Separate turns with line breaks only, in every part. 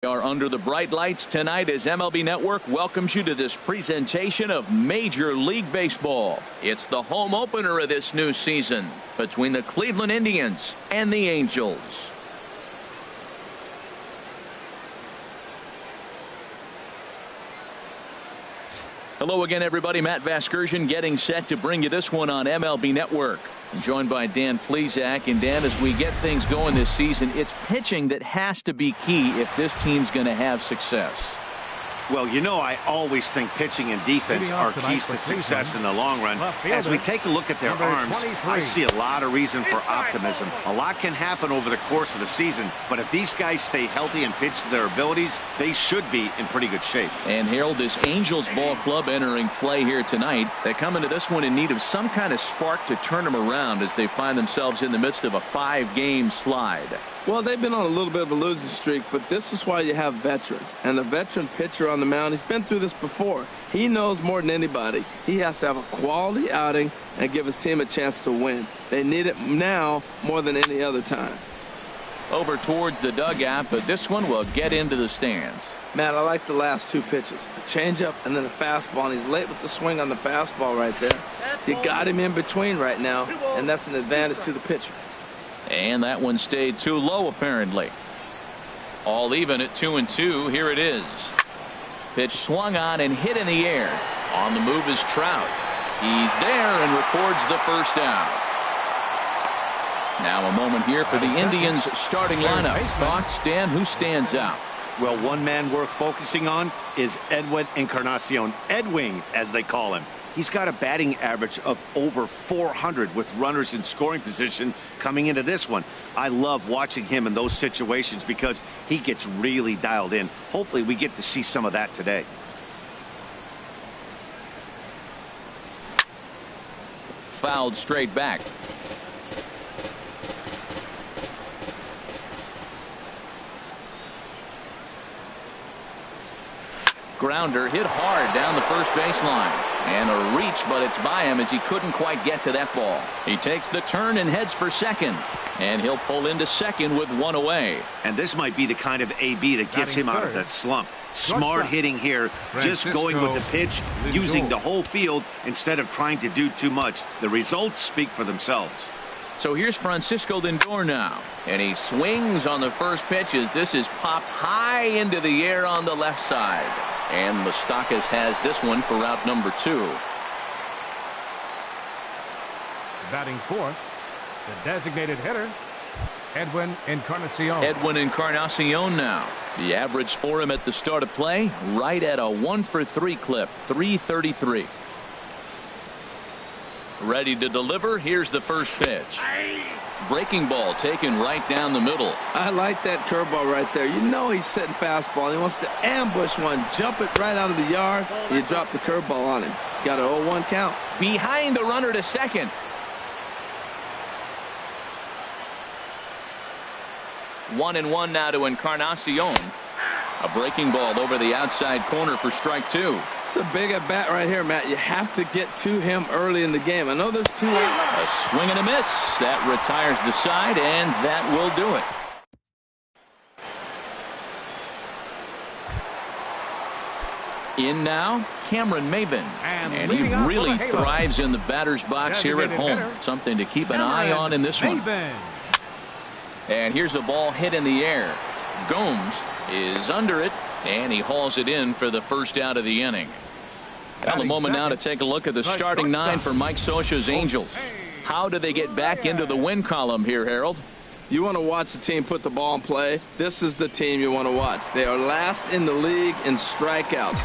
We are under the bright lights tonight as MLB Network welcomes you to this presentation of Major League Baseball. It's the home opener of this new season between the Cleveland Indians and the Angels. Hello again, everybody. Matt Vasgersian getting set to bring you this one on MLB Network. I'm joined by Dan Plesac. And Dan, as we get things going this season, it's pitching that has to be key if this team's going to have success.
Well, you know, I always think pitching and defense are keys to success in the long run. As we take a look at their arms, I see a lot of reason for optimism. A lot can happen over the course of the season, but if these guys stay healthy and pitch to their abilities, they should be in pretty good shape.
And Harold, this Angels ball club entering play here tonight, they come into this one in need of some kind of spark to turn them around as they find themselves in the midst of a 5-game slide.
Well, they've been on a little bit of a losing streak, but this is why you have veterans. And a veteran pitcher on the mound, he's been through this before. He knows more than anybody. He has to have a quality outing and give his team a chance to win. They need it now more than any other time.
Over towards the dugout, but this one will get into the stands.
Matt, I like the last two pitches. A changeup and then a fastball, and he's late with the swing on the fastball right there. You got him in between right now, and that's an advantage to the pitcher.
And that one stayed too low, apparently. All even at 2-2. Here it is. Pitch swung on and hit in the air. On the move is Trout. He's there and records the first out. Now a moment here for the Indians starting lineup. Thoughts, Dan? Who stands out?
Well, one man worth focusing on is Edwin Encarnacion. Edwin, as they call him. He's got a batting average of over 400 with runners in scoring position coming into this one. I love watching him in those situations because he gets really dialed in. Hopefully we get to see some of that today.
Fouled straight back. Grounder hit hard down the first baseline. And a reach, but it's by him as he couldn't quite get to that ball. He takes the turn and heads for second. And he'll pull into second with one away.
And this might be the kind of AB that gets him out of that slump. Smart hitting here, just going with the pitch, using the whole field instead of trying to do too much. The results speak for themselves.
So here's Francisco Lindor now. And he swings on the first pitch as this is popped high into the air on the left side. And Moustakas has this one for route number 2.
Batting fourth, the designated hitter, Edwin Encarnacion.
Edwin Encarnacion now. The average for him at the start of play, right at a 1-for-3 clip, 333. Ready to deliver. Here's the first pitch. Breaking ball taken right down the middle.
I like that curveball right there. You know he's setting fastball. And he wants to ambush one, jump it right out of the yard. You drop the curveball on him. Got an 0-1 count.
Behind the runner to second. One and one now to Encarnacion. A breaking ball over the outside corner for strike 2.
It's a big at bat right here, Matt. You have to get to him early in the game. I know there's 2 out.
A swing and a miss. That retires the side, and that will do it. In now, Cameron Maybin. And he really thrives in the batter's box here at home. Something to keep an eye on in this one. And here's a ball hit in the air. Gomes is under it, and he hauls it in for the first out of the inning. Now a moment now to take a look at the starting 9 for Mike Scioscia's Angels. How do they get back into the win column here, Harold?
You want to watch the team put the ball in play. This is the team you want to watch. They are last in the league in strikeouts.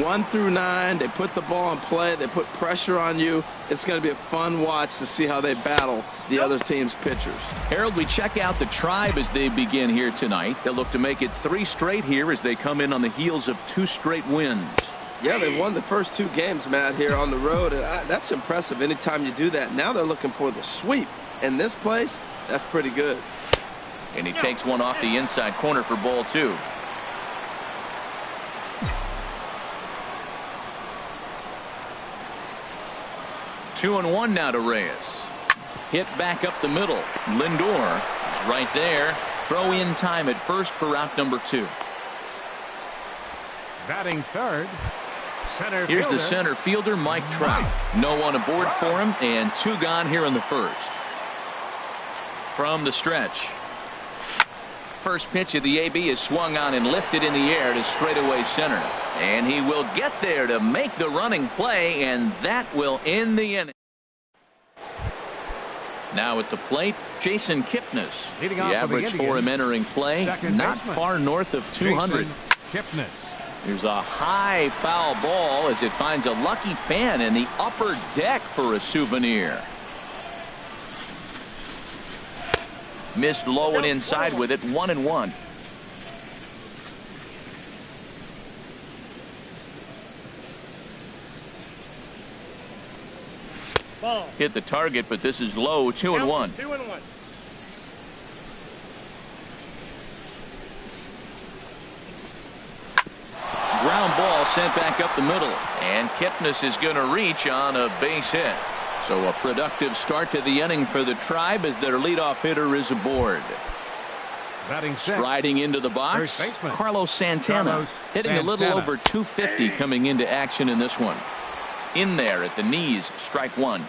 1 through 9, they put the ball in play. They put pressure on you. It's going to be a fun watch to see how they battle the other team's pitchers.
Harold, we check out the Tribe as they begin here tonight. They'll look to make it 3 straight here as they come in on the heels of 2 straight wins.
Yeah, they won the first 2 games, Matt, here on the road. And that's impressive anytime you do that. Now they're looking for the sweep. In this place, that's pretty good.
And he takes one off the inside corner for ball 2. Two and one now to Reyes. Hit back up the middle. Lindor is right there. Throw in time at first for route number 2.
Batting third.
Here's the center fielder, Mike Trout. No one aboard for him, and 2 gone here in the first. From the stretch. First pitch of the AB is swung on and lifted in the air to straightaway center. And he will get there to make the running play, and that will end the inning. Now at the plate, Jason Kipnis. The average for him entering play, not far north of 200. Here's a high foul ball as it finds a lucky fan in the upper deck for a souvenir. Missed low and inside with it, 1-1. Hit the target, but this is low, 2-1. Ground ball sent back up the middle, and Kipnis is going to reach on a base hit. So a productive start to the inning for the Tribe as their leadoff hitter is aboard. Striding into the box, Carlos Santana, hitting a little over 250 coming into action in this one. In there at the knees, strike 1.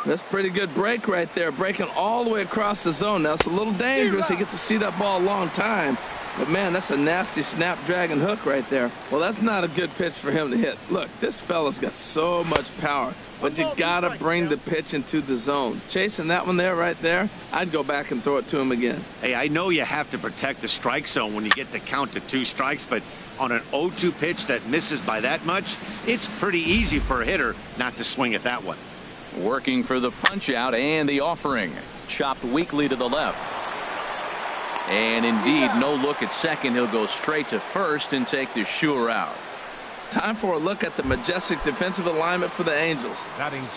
That's a pretty good break right there, breaking all the way across the zone. Now it's a little dangerous. He gets to see that ball a long time. But, man, that's a nasty snapdragon hook right there. Well, that's not a good pitch for him to hit. Look, this fella's got so much power, but you got to bring the pitch into the zone. Chasing that one there right there, I'd go back and throw it to him again.
Hey, I know you have to protect the strike zone when you get the count to 2 strikes, but on an 0-2 pitch that misses by that much, it's pretty easy for a hitter not to swing at that one.
Working for the punch out and the offering. Chopped weakly to the left. And indeed, no look at second. He'll go straight to first and take the sure out.
Time for a look at the majestic defensive alignment for the Angels.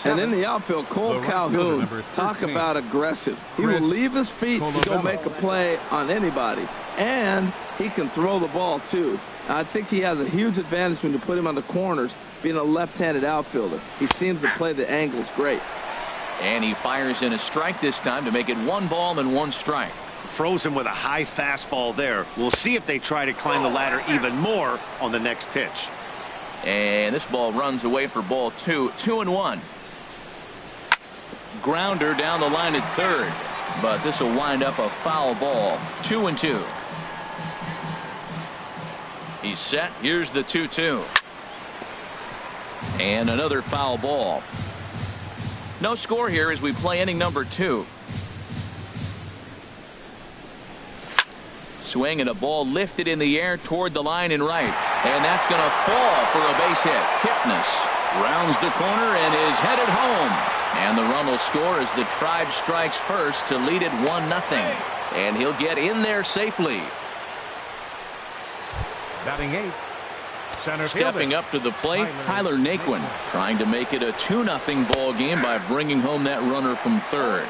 And in the outfield, Cole Calhoun, talk about aggressive. He will leave his feet to go make a play on anybody. And he can throw the ball, too. I think he has a huge advantage when you put him on the corners, being a left-handed outfielder. He seems to play the angles great.
And he fires in a strike this time to make it 1 ball and 1 strike.
Frozen with a high fastball there. We'll see if they try to climb the ladder even more on the next pitch.
And this ball runs away for ball 2. 2-1. Grounder down the line at third, but this will wind up a foul ball. 2-2. He's set. Here's the 2-2. And another foul ball. No score here as we play inning number 2. Swing and a ball lifted in the air toward the line and right. And that's going to fall for a base hit. Kipnis rounds the corner and is headed home. And the run will score as the Tribe strikes first to lead it 1-0. And he'll get in there safely.
Batting 8.
Stepping up to the plate, Tyler Naquin, trying to make it a 2-0 ball game by bringing home that runner from third.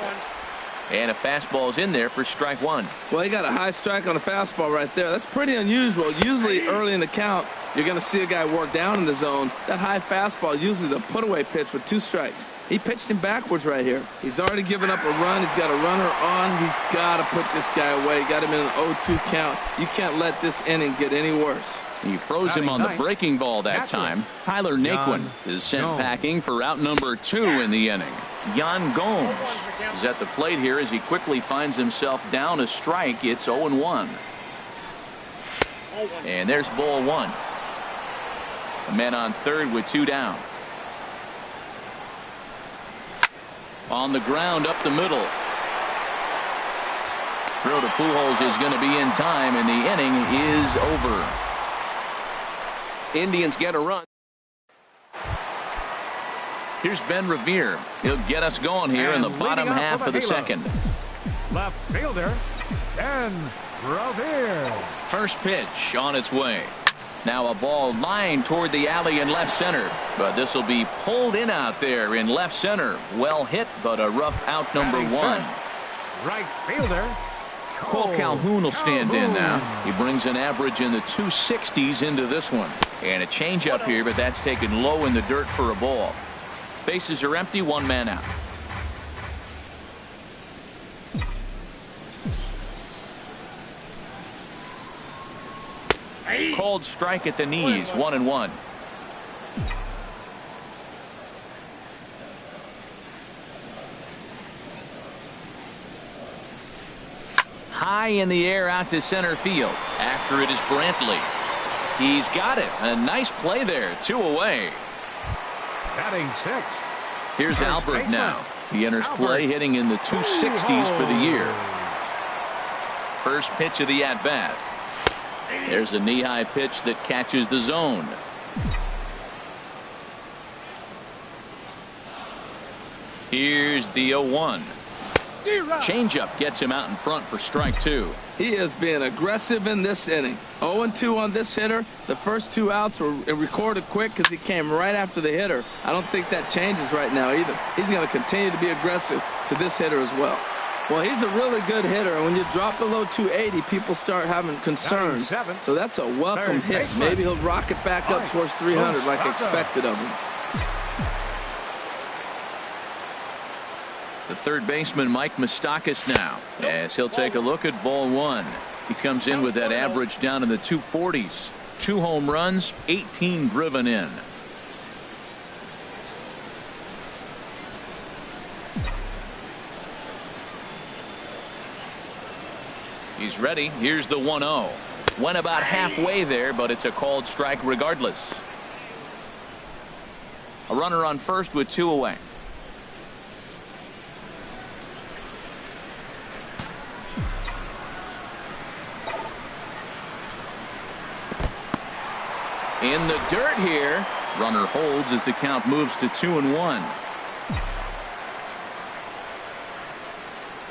And a fastball's in there for strike 1.
Well, he got a high strike on a fastball right there. That's pretty unusual. Usually early in the count, you're going to see a guy work down in the zone. That high fastball, usually the put-away pitch with 2 strikes. He pitched him backwards right here. He's already given up a run. He's got a runner on. He's got to put this guy away. Got him in an 0-2 count. You can't let this inning get any worse.
He froze him on the breaking ball that time. Tyler Naquin is sent packing for out number 2 in the inning. Yan Gomes is at the plate here as he quickly finds himself down a strike. It's 0-1. And there's ball 1. A man on third with 2 down. On the ground up the middle. Throw to Pujols is going to be in time, and the inning is over. Indians get a run. Here's Ben Revere. He'll get us going here in the bottom half of the second.
Left fielder, Ben Revere.
First pitch on its way. Now a ball lined toward the alley in left center, but this will be pulled in out there in left center. Well hit, but a rough out number 1.
Right fielder.
Cole Calhoun will stand in now. He brings an average in the 260s into this one. And a changeup here, but that's taken low in the dirt for a ball. Bases are empty, 1 man out. called strike at the knees, 1-1. High in the air out to center field. After it is Brantley. He's got it. A nice play there. 2 away.
Batting 6.
Here's Albert now. He enters play hitting in the 260s for the year. First pitch of the at-bat. There's a knee-high pitch that catches the zone. Here's the 0-1. Changeup gets him out in front for strike 2.
He is being aggressive in this inning. 0-2 on this hitter. The first 2 outs were recorded quick because he came right after the hitter. I don't think that changes right now either. He's going to continue to be aggressive to this hitter as well. Well, he's a really good hitter, and when you drop below 280, people start having concerns. So that's a welcome hit. Maybe he'll rocket back up towards 300 like expected of him.
The third baseman, Mike Moustakas, now, as he'll take a look at ball 1. He comes in with that average down in the 240s. 2 home runs, 18 driven in. He's ready. Here's the 1-0. Went about halfway there, but it's a called strike regardless. A runner on first with 2 away. In the dirt here. Runner holds as the count moves to 2-1.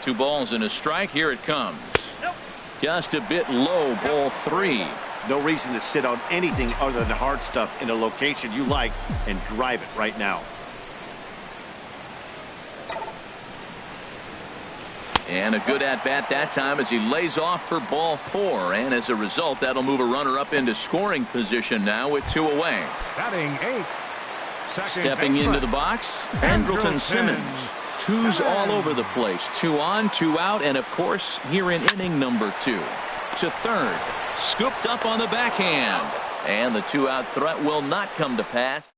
2 balls and a strike. Here it comes. Just a bit low, ball 3.
No reason to sit on anything other than hard stuff in a location you like and drive it right now.
And a good at-bat that time as he lays off for ball 4. And as a result, that'll move a runner up into scoring position now with 2 away.
Batting 8.
Stepping into the box, Andrelton Simmons. 2s all over the place. 2 on, 2 out, and of course, here in inning number 2. To third. Scooped up on the backhand. And the 2-out threat will not come to pass.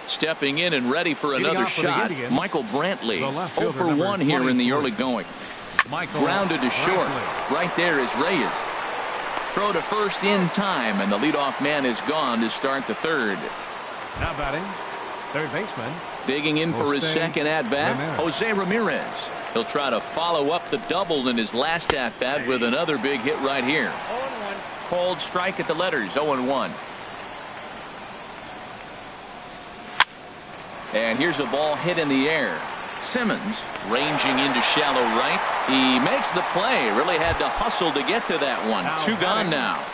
Stepping in and ready for another shot, Michael Brantley. 0 for 1 here in the early going. Grounded to short. Right there is Reyes. Throw to first in time, and the leadoff man is gone to start the third.
Now batting, third baseman.
Digging in for his second at-bat, Jose Ramirez. He'll try to follow up the double in his last at-bat with another big hit right here. 0-1. Called strike at the letters, 0-1. And here's a ball hit in the air. Simmons ranging into shallow right. He makes the play. Really had to hustle to get to that one. 2 gone now.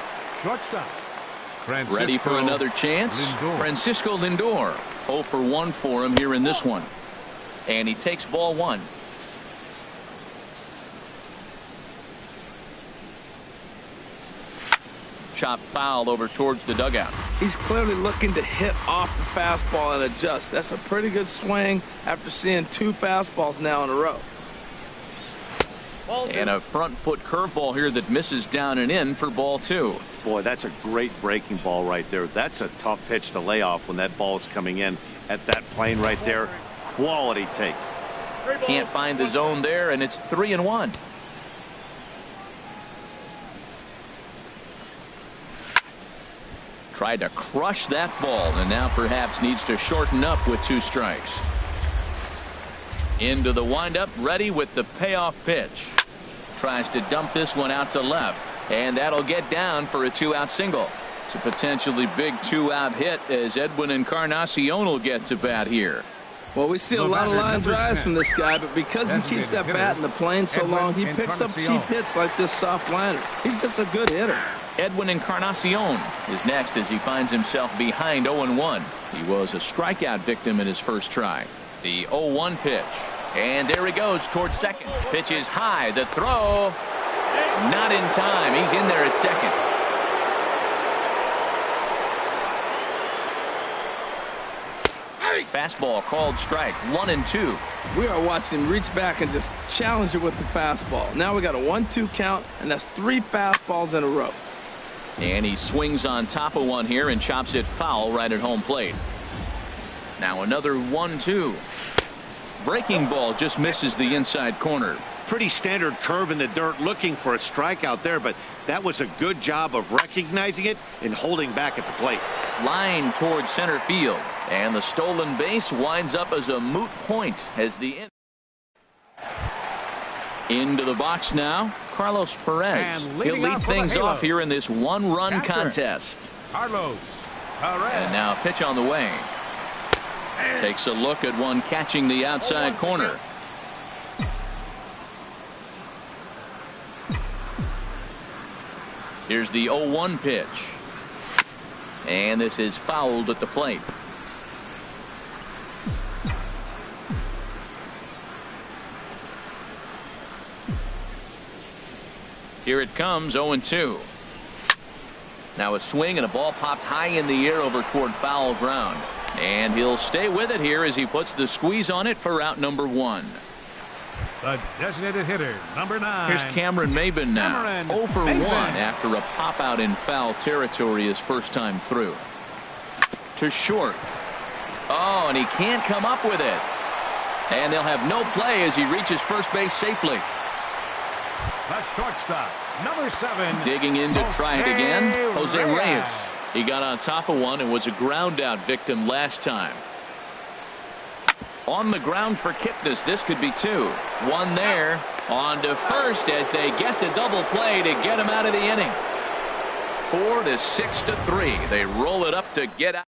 Shortstop.
Ready for another chance. Francisco Lindor. 0 for 1 for him here in this one. And he takes ball 1. Chop foul over towards the dugout.
He's clearly looking to hit off the fastball and adjust. That's a pretty good swing after seeing 2 fastballs now in a row.
And a front foot curveball here that misses down and in for ball 2.
Boy, that's a great breaking ball right there. That's a tough pitch to lay off when that ball is coming in at that plane right there. Quality take.
Can't find the zone there, and it's 3-1. Tried to crush that ball, and now perhaps needs to shorten up with 2 strikes. Into the windup, ready with the payoff pitch. Tries to dump this one out to left, and that'll get down for a 2-out single. It's a potentially big 2-out hit as Edwin Encarnacion will get to bat here.
Well, we see a lot of line drives from this guy, but because he keeps that bat in the plane so long, he picks up cheap hits like this soft liner. He's just a good hitter.
Edwin Encarnacion is next as he finds himself behind 0-1. He was a strikeout victim in his first try. The 0-1 pitch. And there he goes towards second. Pitch is high. The throw. Not in time. He's in there at second. Fastball called strike. 1-2.
We are watching him reach back and just challenge it with the fastball. Now we got a 1-2 count, and that's 3 fastballs in a row.
And he swings on top of one here and chops it foul right at home plate. Now another 1-2. Breaking ball just misses the inside corner.
Pretty standard curve in the dirt, looking for a strikeout there, but that was a good job of recognizing it and holding back at the plate.
Line towards center field, and the stolen base winds up as a moot point as the into the box now. Carlos Perez. He'll lead things off here in this one-run contest.
Carlos Perez.
And now a pitch on the way. Takes a look at one catching the outside corner. Here's the 0-1 pitch. And this is fouled at the plate. Here it comes, 0-2. Now a swing and a ball popped high in the air over toward foul ground. And he'll stay with it here as he puts the squeeze on it for out number 1.
The designated hitter, number 9.
Here's Cameron Maybin now. 0 for 1 after a pop out in foul territory his first time through. To short. Oh, and he can't come up with it. And they'll have no play as he reaches first base safely.
The shortstop, number 7.
Digging in to try it again. Jose Reyes. He got on top of one and was a ground out victim last time. On the ground for Kipnis. This could be 2. One there. On to first as they get the double play to get him out of the inning. 4 to 6 to 3. They roll it up to get out.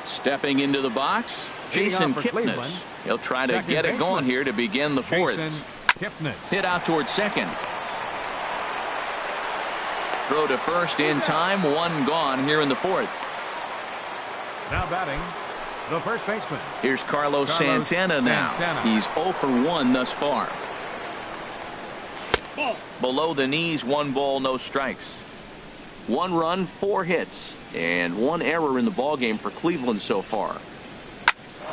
Stepping into the box, Jason Kipnis. He'll try to get it going here to begin the 4th. Hit out towards second. Throw to first in time. 1 gone here in the 4th.
Now batting, the first baseman.
Here's Carlos Santana now. He's 0 for 1 thus far. Below the knees, 1 ball, no strikes. 1 run, 4 hits, and 1 error in the ballgame for Cleveland so far.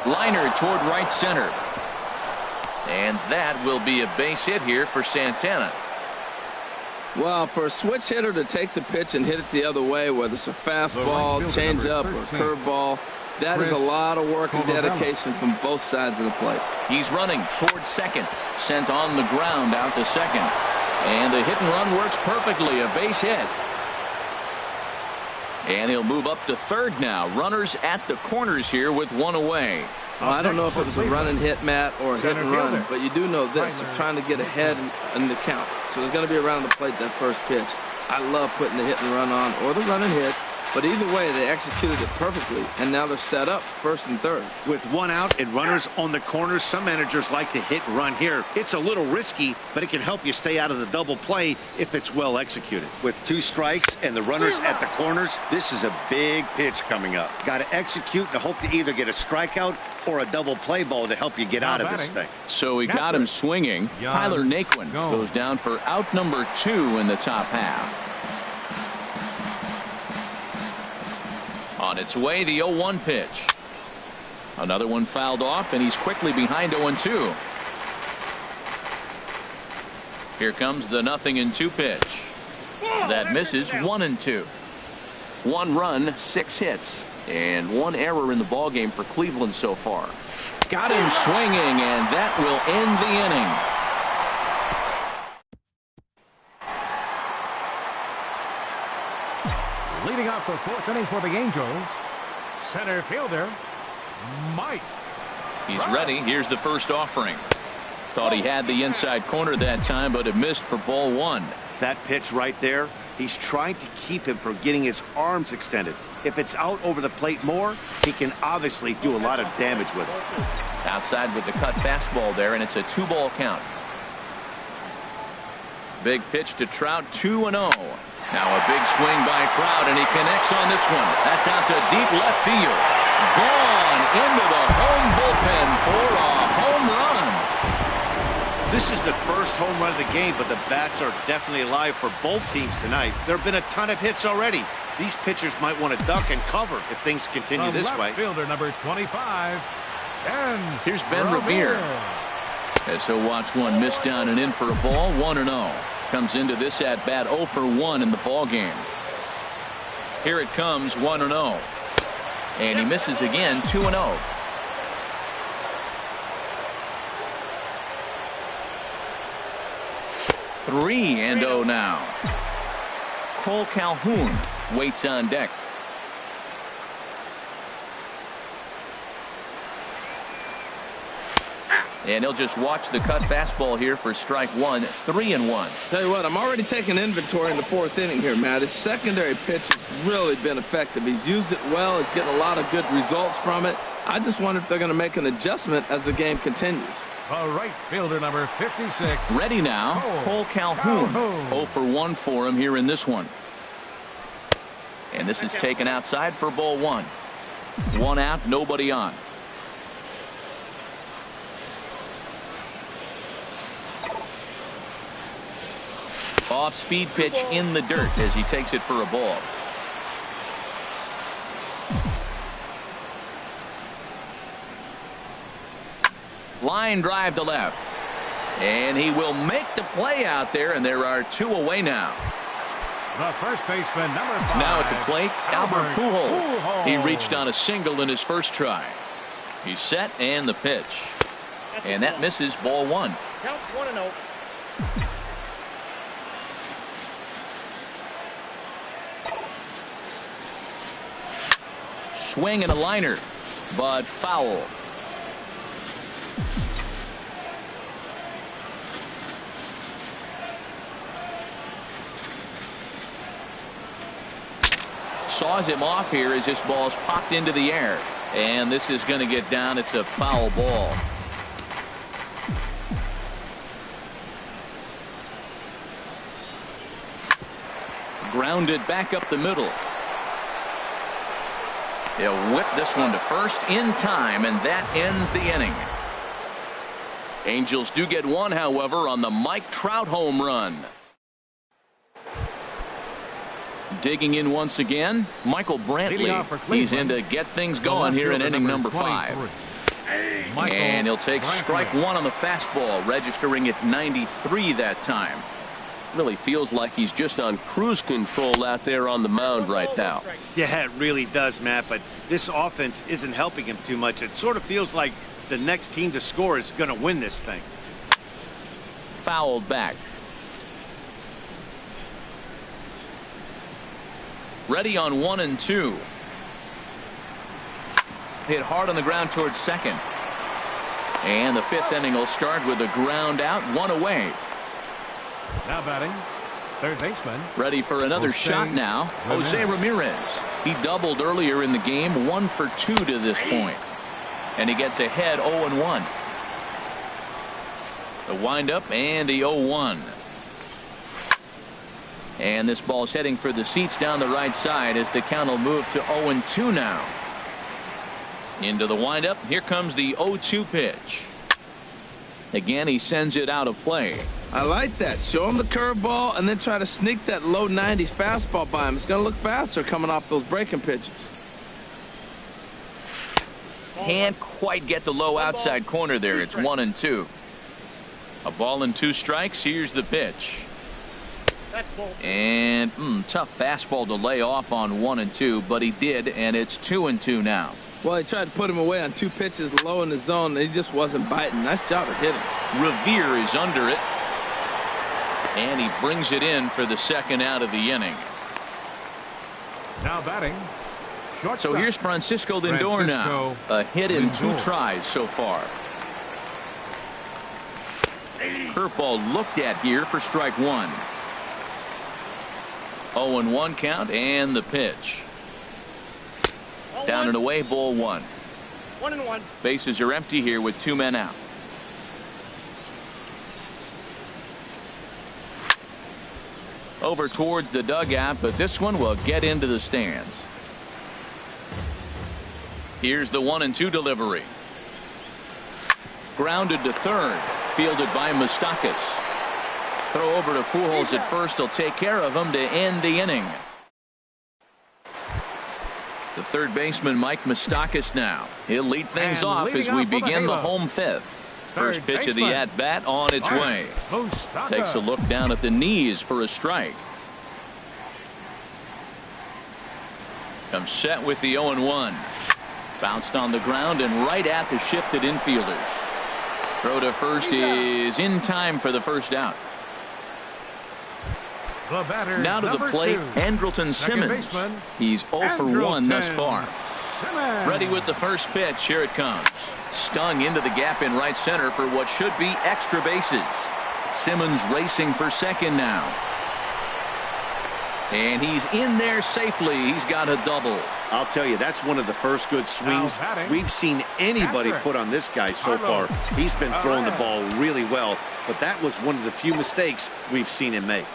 Liner toward right center. And that will be a base hit here for Santana.
Well, for a switch hitter to take the pitch and hit it the other way, whether it's a fastball, changeup, or curveball, that is a lot of work and dedication from both sides of the plate.
He's running towards second. Sent on the ground out to second. And the hit and run works perfectly. A base hit. And he'll move up to third now. Runners at the corners here with 1 away.
Well, I don't know if it was a run and hit, Matt, or a hit and run, but you do know this. They're trying to get ahead in the count. So there's going to be around the plate that first pitch. I love putting the hit and run on or the run and hit. But either way, they executed it perfectly, and now they're set up first and third.
With 1 out and runners on the corners, some managers like to hit and run here. It's a little risky, but it can help you stay out of the double play if it's well executed. With 2 strikes and the runners at the corners, this is a big pitch coming up. Got to execute and hope to either get a strikeout or a double play ball to help you get out of this thing.
So he got him swinging. Tyler Naquin goes down for out number 2 in the top half. On its way, the 0-1 pitch. Another one fouled off, and he's quickly behind 0-2. Here comes the 0-2 pitch. That misses. 1-2. 1 run, 6 hits, and 1 error in the ballgame for Cleveland so far. Got him swinging, and that will end the inning.
Leading off the 4th inning for the Angels, center fielder, Mike.
He's ready. Here's the first offering. Thought he had the inside corner that time, but it missed for ball 1.
That pitch right there, he's trying to keep him from getting his arms extended. If it's out over the plate more, he can obviously do a lot of damage with it.
Outside with the cut fastball there, and it's a 2-ball count. Big pitch to Trout, 2-0. Now a big swing by Trout, and he connects on this one. That's out to deep left field. Gone into the home bullpen for a home run.
This is the first home run of the game, but the bats are definitely alive for both teams tonight. There have been a ton of hits already. These pitchers might want to duck and cover if things continue this way.
Fielder number 25. And
here's Ben Revere. As he'll watch one miss down and in for a ball. 1-0. Comes into this at bat 0 for 1 in the ball game. Here it comes, 1-0. And he misses again, 2-0. Three and 0 now. Cole Calhoun waits on deck. And he'll just watch the cut fastball here for strike one. 3-1.
Tell you what, I'm already taking inventory in the 4th inning here, Matt. His secondary pitch has really been effective. He's used it well. He's getting a lot of good results from it. I just wonder if they're going to make an adjustment as the game continues.
The right fielder number 56.
Ready now, Cole Calhoun. 0 for 1 for him here in this one. And this is taken outside for ball 1. 1 out, nobody on. Off-speed pitch in the dirt as he takes it for a ball. Line drive to left. And he will make the play out there, and there are 2 away now.
The first baseman, number 5.
Now at the plate, Albert Pujols. He reached on a single in his first try. He's set, and the pitch. And that misses, ball 1.
Counts 1-0.
Swing and a liner, but foul. Saws him off here as this ball's popped into the air. And this is going to get down. It's a foul ball. Grounded back up the middle. They'll whip this one to first in time, and that ends the inning. Angels do get one, however, on the Mike Trout home run. Digging in once again, Michael Brantley. He's in to get things going here in inning number 5. And he'll take strike 1 on the fastball, registering at 93 that time. Really feels like he's just on cruise control out there on the mound right now.
Yeah, it really does, Matt, but this offense isn't helping him too much. It sort of feels like the next team to score is going to win this thing.
Fouled back. Ready on 1 and 2. Hit hard on the ground towards second. And the 5th inning will start with a ground out, 1 away.
Now batting, third baseman.
Ready for another shot now. Jose Ramirez. He doubled earlier in the game, 1 for 2 to this point. And he gets ahead 0-1. The windup and the 0-1. And this ball's heading for the seats down the right side as the count will move to 0-2 now. Into the windup. Here comes the 0-2 pitch. Again, he sends it out of play.
I like that. Show him the curveball and then try to sneak that low 90s fastball by him. It's going to look faster coming off those breaking pitches.
Can't quite get the low outside corner there. It's 1-2. A ball and 2 strikes. Here's the pitch. And tough fastball to lay off on 1-2, but he did, and it's 2-2 now.
Well, he tried to put him away on 2 pitches low in the zone, and he just wasn't biting. Nice job of hitting.
Revere is under it. And he brings it in for the 2nd out of the inning.
Now batting.
So here's Francisco Lindor now. A hit in 2 tries so far. Curveball looked at here for strike 1. 0-1 count and the pitch. Down and away, ball 1.
1-1.
Bases are empty here with 2 men out. Over towards the dugout, but this one will get into the stands. Here's the 1-2 delivery. Grounded to third, fielded by Moustakas. Throw over to Pujols at first. He'll take care of him to end the inning. The third baseman, Mike Moustakas, now. He'll lead things
And
off as we begin the
Halo.
home fifth. First
Third
pitch of the
baseman,
at-bat on its way.
Moustakas.
Takes a look down at the knees for a strike. Comes set with the 0-1. Bounced on the ground and right at the shifted infielders. Throw to first is in time for the first out.
The batter,
Now to the
number
plate,
2.
Andrelton
Second
Simmons.
baseman,
He's 0 for 1 thus far.
Simmons.
Ready with the first pitch. Here it comes. Stung into the gap in right center for what should be extra bases. Simmons racing for second now. And he's in there safely. He's got a double.
I'll tell you, that's one of the first good swings we've seen anybody put on this guy so far. He's been throwing the ball really well, but that was one of the few mistakes we've seen him make.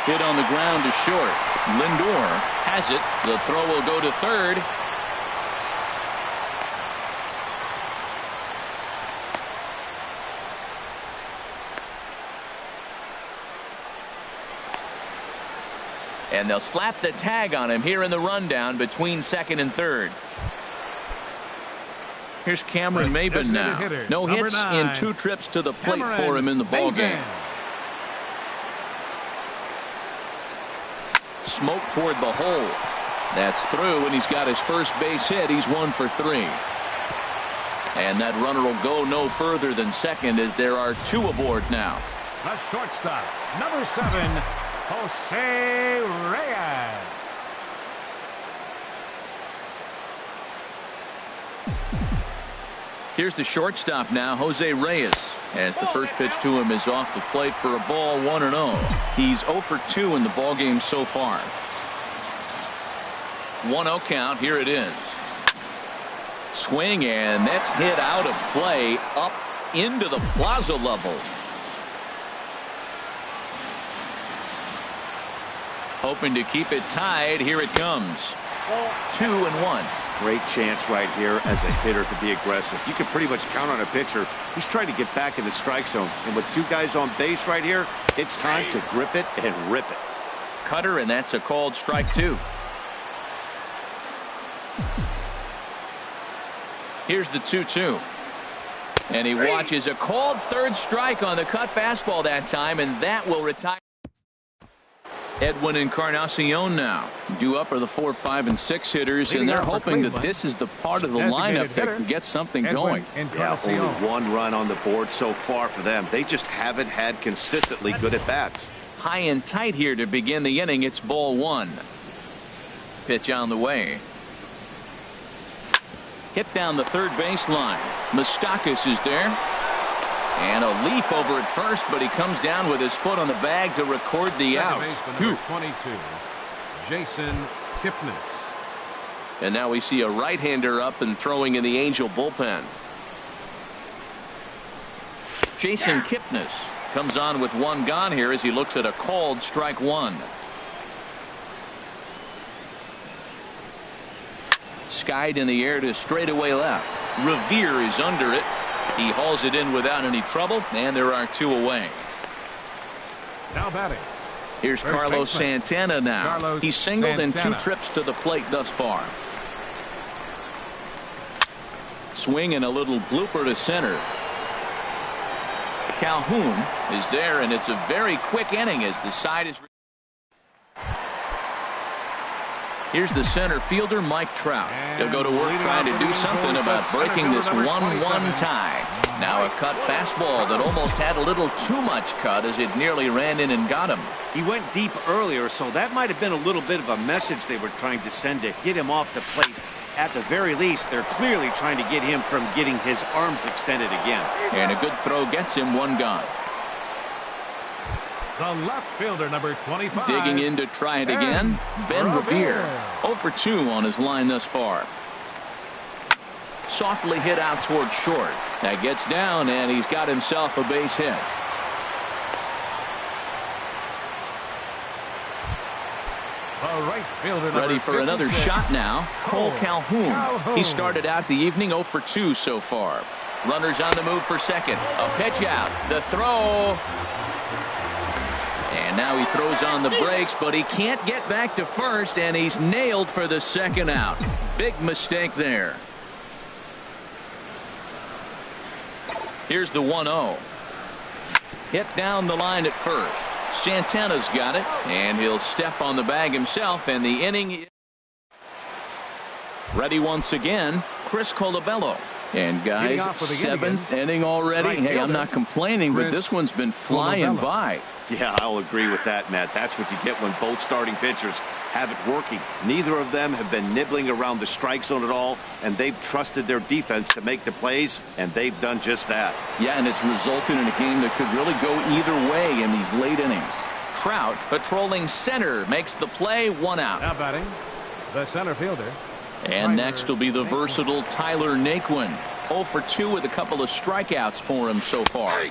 Hit on the ground to short. Lindor has it. The throw will go to third. And they'll slap the tag on him here in the rundown between second and third. Here's Cameron Maybin now. No hits in 2 trips to the plate for him in the ballgame. Smoke toward the hole. That's through, and he's got his first base hit. He's 1 for 3. And that runner will go no further than second as there are 2 aboard now.
The shortstop, number 7, Jose Reyes.
Here's the shortstop now, Jose Reyes, as the first pitch to him is off the plate for a ball, 1-0. He's 0 for 2 in the ballgame so far. 1-0 count. Here it is. Swing, and that's hit out of play up into the plaza level. Hoping to keep it tied. Here it comes. 2-1.
Great chance right here as a hitter to be aggressive. You can pretty much count on a pitcher. He's trying to get back in the strike zone. And with 2 guys on base right here, it's time to grip it and rip it.
Cutter, and that's a called strike 2. Here's the 2-2. And he watches a called third strike on the cut fastball that time, and that will retire. Edwin Encarnacion now. Due up are the 4, 5, and 6 hitters, and they're hoping that this is the part of the lineup that can get something going.
Yeah, only 1 run on the board so far for them. They just haven't had consistently good at bats.
High and tight here to begin the inning. It's ball 1. Pitch on the way. Hit down the third baseline. Moustakas is there. And a leap over at first, but he comes down with his foot on the bag to record the out.
Number 22, Jason Kipnis.
And now we see a right-hander up and throwing in the Angel bullpen.
Jason Kipnis comes on with 1 gone here as he looks at a called strike 1. Skied in the air to straightaway left. Revere is under it. He hauls it in without any trouble, and there are 2 away.
Now batting.
Here's Carlos Santana now. He's singled in 2 trips to the plate thus far. Swing and a little blooper to center. Calhoun is there, and it's a very quick inning as the side is. Here's the center fielder, Mike Trout. He'll go to work trying to do something about breaking this 1-1 tie. Now a cut fastball that almost had a little too much cut as it nearly ran in and got him.
He went deep earlier, so that might have been a little bit of a message they were trying to send to get him off the plate. At the very least, they're clearly trying to get him from getting his arms extended again.
And a good throw gets him 1 gone.
The left fielder, number 25.
Digging in to try it again. Ben Revere. 0 for 2 on his line thus far. Softly hit out toward short. That gets down, and he's got himself a base hit.
The right fielder,
ready for another
56.
shot now. Cole Calhoun. He started out the evening 0 for 2 so far. Runners on the move for second. A pitch out. The throw. And now he throws on the brakes, but he can't get back to first, and he's nailed for the second out. Big mistake there. Here's the 1-0. Hit down the line at first. Santana's got it, and he'll step on the bag himself, and the inning. Ready once again, Chris Colabello. And guys, seventh inning already. Hey, I'm not complaining, but this one's been flying by.
Yeah, I'll agree with that, Matt. That's what you get when both starting pitchers have it working. Neither of them have been nibbling around the strike zone at all, and they've trusted their defense to make the plays, and they've done just that.
Yeah, and it's resulted in a game that could really go either way in these late innings. Trout patrolling center makes the play, 1 out.
Now batting, the center fielder.
And next will be the versatile Tyler Naquin. 0 for 2 with a couple of strikeouts for him so far.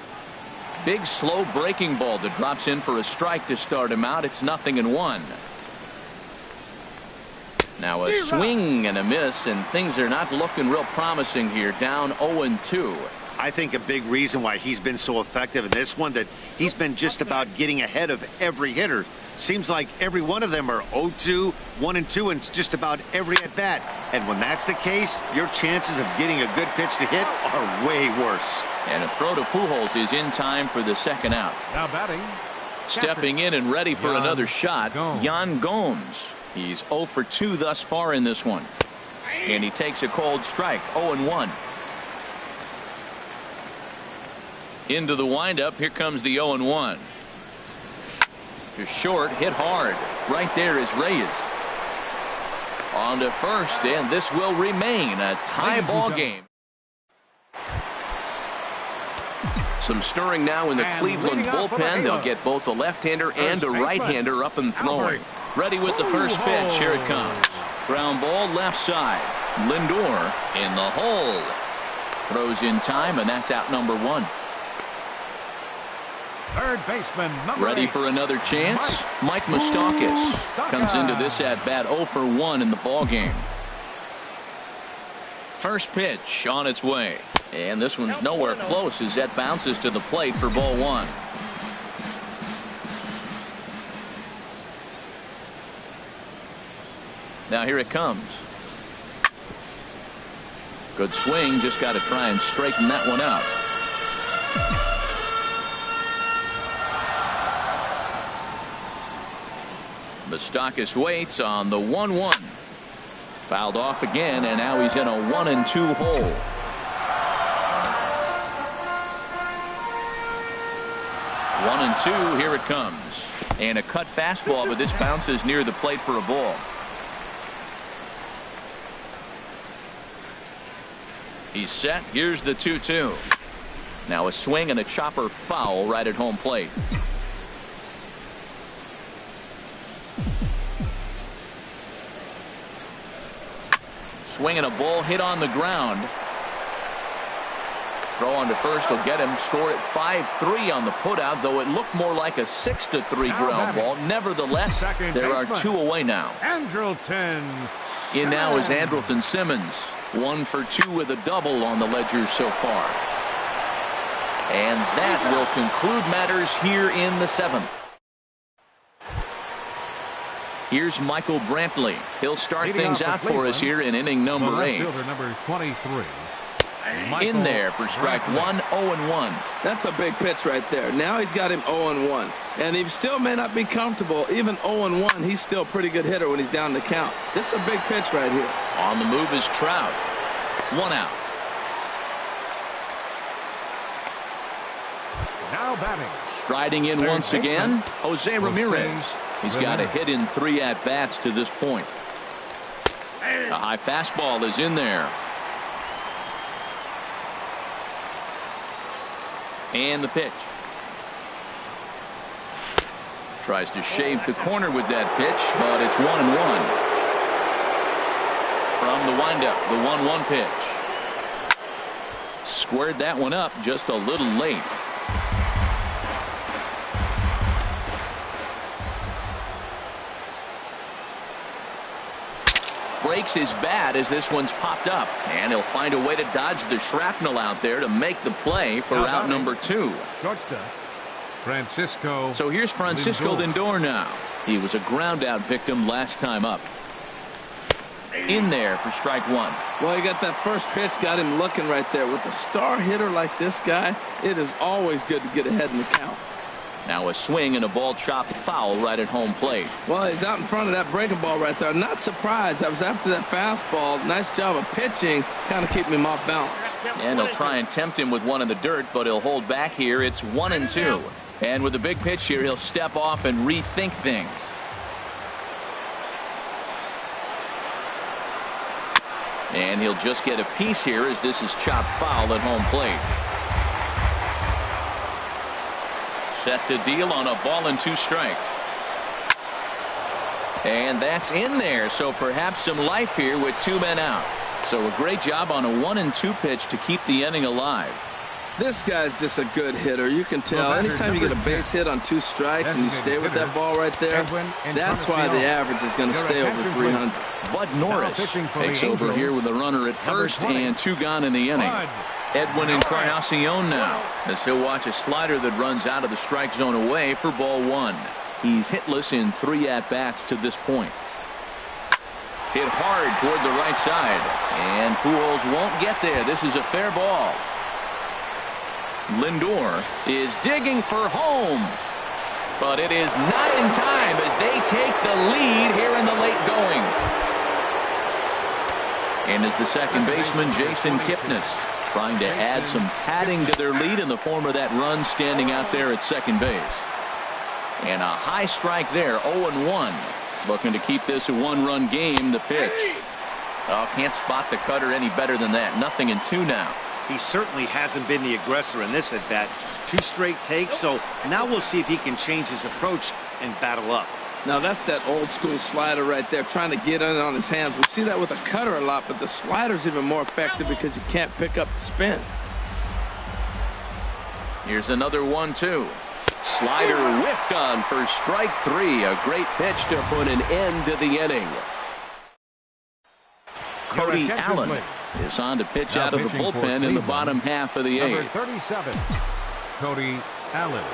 Big slow breaking ball that drops in for a strike to start him out. It's 0-1. Now a swing and a miss, and things are not looking real promising here. Down 0-2.
I think a big reason why he's been so effective in this one, that he's been just about getting ahead of every hitter. Seems like every one of them are 0-2, 1-2, and it's just about every at bat. And when that's the case, your chances of getting a good pitch to hit are way worse.
And a throw to Pujols is in time for the second out.
Now batting.
Stepping in and ready for another shot, Yan Gomes. He's 0 for 2 thus far in this one. And he takes a cold strike, 0-1. Into the windup, here comes the 0-1. Just short, hit hard. Right there is Reyes. On to first, and this will remain a tie ball game. Some stirring now in the Cleveland bullpen. They'll get both a left-hander and a right-hander up and throwing. Ready with the first pitch. Here it comes. Ground ball left side. Lindor in the hole. Throws in time, and that's out number 1.
Third baseman,
ready for another chance. Mike Moustakas comes into this at bat 0 for 1 in the ball game. First pitch on its way, and this one's nowhere close as that bounces to the plate for ball 1. Now here it comes. Good swing, just got to try and straighten that one out. Moustakas waits on the 1-1. Fouled off again, and now he's in a 1-2 hole. One and two, here it comes. And a cut fastball, but this bounces near the plate for a ball. He's set. Here's the 2-2. Now a swing and a chopper foul right at home plate. Swing and a ball hit on the ground. Throw on to first will get him. Score at 5-3 on the putout, though it looked more like a 6-3 ground ball. Nevertheless, there are 2 away now.
Andrelton.
In now is Andrelton Simmons. 1 for 2 with a double on the ledger so far. And that will conclude matters here in the 7th. Here's Michael Brantley. He'll start things out for us here in inning number 8.
Number 23.
In there for strike 1, 0-1.
That's a big pitch right there. Now he's got him 0-1. And he still may not be comfortable. Even 0-1, he's still a pretty good hitter when he's down the count. This is a big pitch right here.
On the move is Trout. 1 out.
Now batting.
Striding in once again, Jose Ramirez. He's got a hit in 3 at-bats to this point. A high fastball is in there. And the pitch. Tries to shave the corner with that pitch, but it's 1-1. From the windup, the 1-1 pitch. Squared that one up just a little late. Breaks his bat as this one's popped up, and he'll find a way to dodge the shrapnel out there to make the play for out number 2.
Shortstop, Francisco.
So here's Francisco Lindor now. He was a ground out victim last time up. In there for strike one.
Well, he got that first pitch, got him looking right there. With a star hitter like this guy, it is always good to get ahead in the count.
Now a swing and a ball chopped foul right at home plate.
Well, he's out in front of that breaking ball right there. Not surprised. I was after that fastball. Nice job of pitching, kind of keeping him off balance.
And he'll try and tempt him with one in the dirt, but he'll hold back here. It's 1-2. And with a big pitch here, he'll step off and rethink things. And he'll just get a piece here as this is chopped foul at home plate. Set to deal on a ball and 2 strikes. And that's in there, so perhaps some life here with 2 men out. So a great job on a 1-2 pitch to keep the inning alive.
This guy's just a good hitter. You can tell anytime you get a base hit on 2 strikes and you stay with that ball right there, that's why the average is going to stay over 300.
Bud Norris takes over here with a runner at first and 2 gone in the inning. Edwin Encarnacion now as he'll watch a slider that runs out of the strike zone away for ball 1. He's hitless in 3 at-bats to this point. Hit hard toward the right side, and Pujols won't get there. This is a fair ball. Lindor is digging for home, but it is not in time as they take the lead here in the late going. And as the second baseman, Jason Kipnis, trying to add some padding to their lead in the form of that run standing out there at second base. And a high strike there, 0-1. Looking to keep this a 1-run game. The pitch. Oh, can't spot the cutter any better than that. 0-2 now.
He certainly hasn't been the aggressor in this at bat. 2 straight takes, so now we'll see if he can change his approach and battle up.
Now that's that old school slider right there, trying to get in on his hands. We see that with a cutter a lot, but the slider's even more effective because you can't pick up the spin.
Here's another 1-2. Slider whiffed on for strike 3. A great pitch to put an end to the inning. Cody Allen is on to pitch out of the bullpen in the bottom half of the 8th.
Number 37, Cody Allen.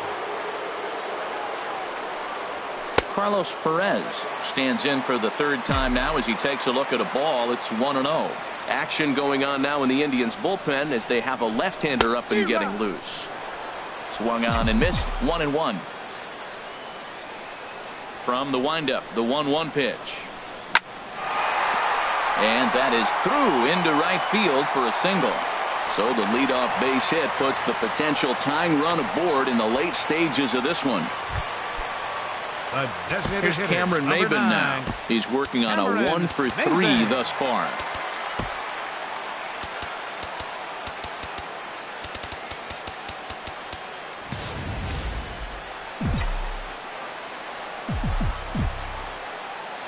Carlos Perez stands in for the 3rd time now as he takes a look at a ball. It's 1-0. Action going on now in the Indians bullpen as they have a left-hander up and getting loose. Swung on and missed. 1-1. From the windup, the 1-1 pitch. And that is through into right field for a single. So the leadoff base hit puts the potential tying run aboard in the late stages of this one. Here's Cameron Maybin now. He's working on a 1 for 3 thus far.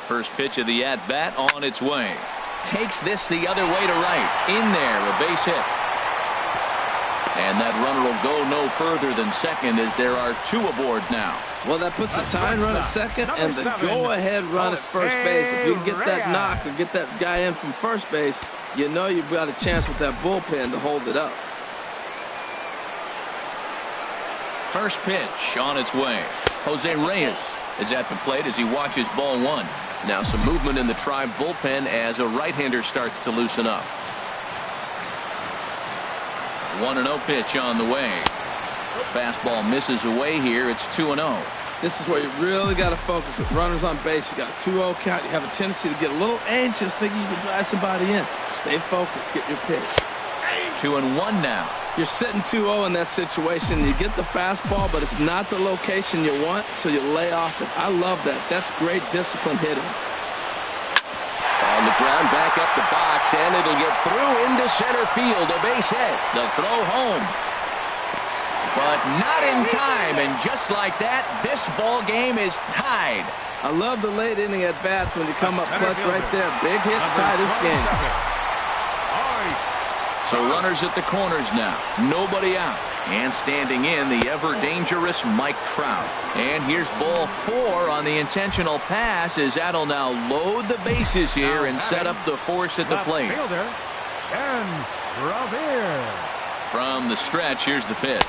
First pitch of the at-bat on its way. Takes this the other way to right. In there, a base hit. And that runner will go no further than second as there are 2 aboard now.
Well, that puts the tying run at second and the go-ahead run at first base. If you can get that knock or get that guy in from first base, you know you've got a chance with that bullpen to hold it up.
First pitch on its way. Jose Reyes is at the plate as he watches ball 1. Now some movement in the Tribe bullpen as a right-hander starts to loosen up. 1-0 pitch on the way. Fastball misses away here. It's 2-0.
This is where you really got to focus with runners on base. You got a 2-0 count. You have a tendency to get a little anxious thinking you can drive somebody in. Stay focused. Get your pitch.
2-1 now.
You're sitting 2-0 in that situation. You get the fastball, but it's not the location you want, so you lay off it. I love that. That's great discipline hitting.
On the ground, back up the box, and it'll get through into center field. A base hit. The throw home. But not in time, and just like that, this ball game is tied.
I love the late inning at-bats when you come up clutch right there. Big hit to tie this game.
So runners at the corners now. Nobody out. And standing in, the ever-dangerous Mike Trout. And here's ball 4 on the intentional pass as that'll now load the bases here and set up the force at the plate. From the stretch, here's the pitch.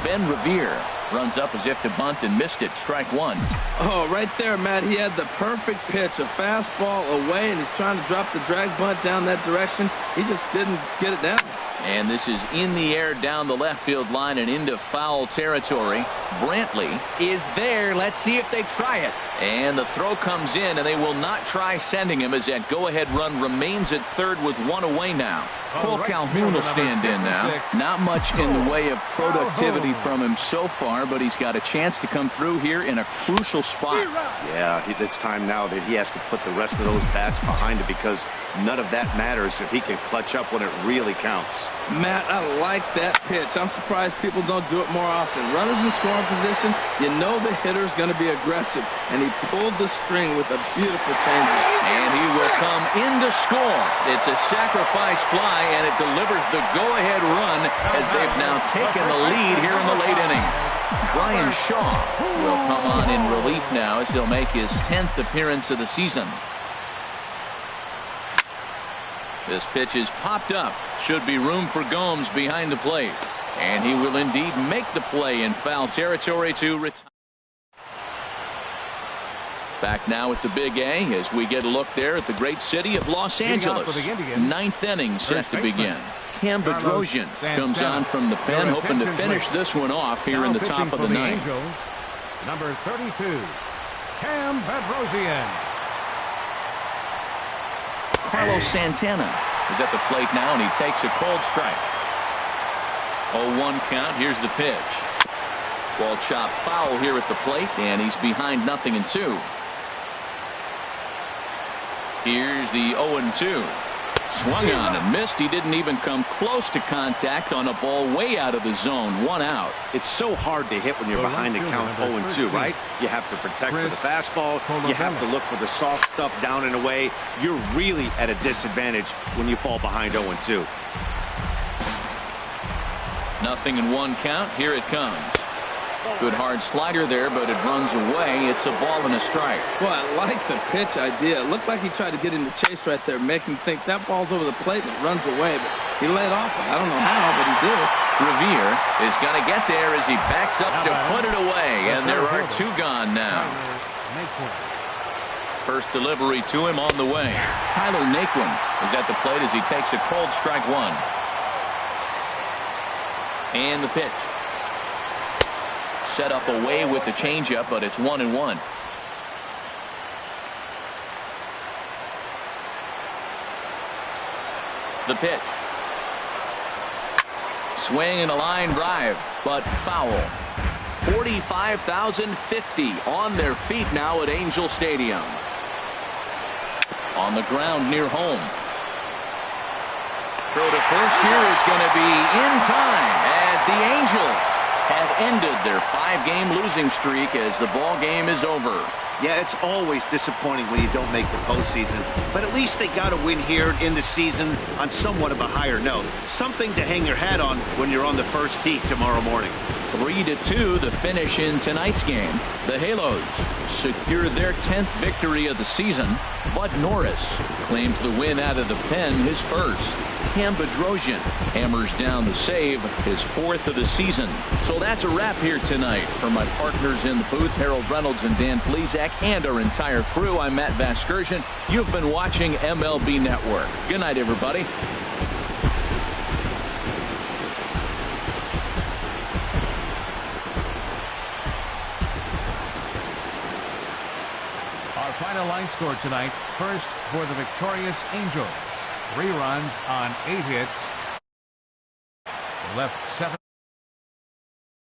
Ben Revere Runs up as if to bunt and missed it. Strike one.
Oh, right there, Matt. He had the perfect pitch, a fastball away, and he's trying to drop the drag bunt down that direction. He just didn't get it down.
And this is in the air down the left field line and into foul territory. Brantley is there. Let's see if they try it. And the throw comes in, and they will not try sending him as that go-ahead run remains at third with one away now. Cole Calhoun will stand in now. Not much in the way of productivity from him so far, but he's got a chance to come through here in a crucial spot.
Yeah, it's time now that he has to put the rest of those bats behind it, because none of that matters if he can clutch up when it really counts.
Matt, I like that pitch. I'm surprised people don't do it more often. Runners in scoring position, you know the hitter's going to be aggressive, and he pulled the string with a beautiful changeup.
And he will come in to score. It's a sacrifice fly, and it delivers the go-ahead run as they've now taken the lead here in the late inning. Brian Shaw will come on in relief now as he'll make his 10th appearance of the season. This pitch is popped up. Should be room for Gomes behind the plate. And he will indeed make the play in foul territory to retire. Back now at the Big A as we get a look there at the great city of Los Angeles. Ninth inning set to begin. Cam Bedrosian comes on from the pen, hoping to finish this one off here in the top of the ninth.
Number 32, Cam Bedrosian.
Carlos Santana is at the plate now, and he takes a cold strike. 0-1 count. Here's the pitch. Ball chopped foul here at the plate, and he's behind 0-2. Here's the 0-2. Swung on and missed. He didn't even come close to contact on a ball way out of the zone. 1 out.
It's so hard to hit when you're behind the count 0-2, right? You have to protect for the fastball. You have to look for the soft stuff down and away. You're really at a disadvantage when you fall behind 0-2.
0-1 count. Here it comes. Good hard slider there, but it runs away. It's a ball and a strike.
Well, I like the pitch idea. It looked like he tried to get in the chase right there, make him think that ball's over the plate and it runs away. But he laid off it. I don't know how, but he did.
Revere is going to get there as he backs up to put it away. And there are 2 gone now. First delivery to him on the way. Tyler Naquin is at the plate as he takes a cold strike 1. And the pitch. Set up away with the changeup, but it's 1-1. The pitch. Swing and a line drive, but foul. 45,050 on their feet now at Angel Stadium. On the ground near home. Throw to first here is going to be in time as the Angels have ended their 5-game losing streak as the ball game is over.
Yeah, it's always disappointing when you don't make the postseason, but at least they got a win here in the season on somewhat of a higher note. Something to hang your hat on when you're on the first tee tomorrow morning.
3-2 the finish in tonight's game. The Halos secure their 10th victory of the season. Bud Norris claims the win out of the pen, his first. Cam Bedrosian hammers down the save, his 4th of the season. So that's a wrap here tonight. For my partners in the booth, Harold Reynolds and Dan Plesac, and our entire crew, I'm Matt Vasgersian. You've been watching MLB Network. Good night, everybody.
Our final line score tonight. First for the victorious Angels. 3 runs on 8 hits. Left 7.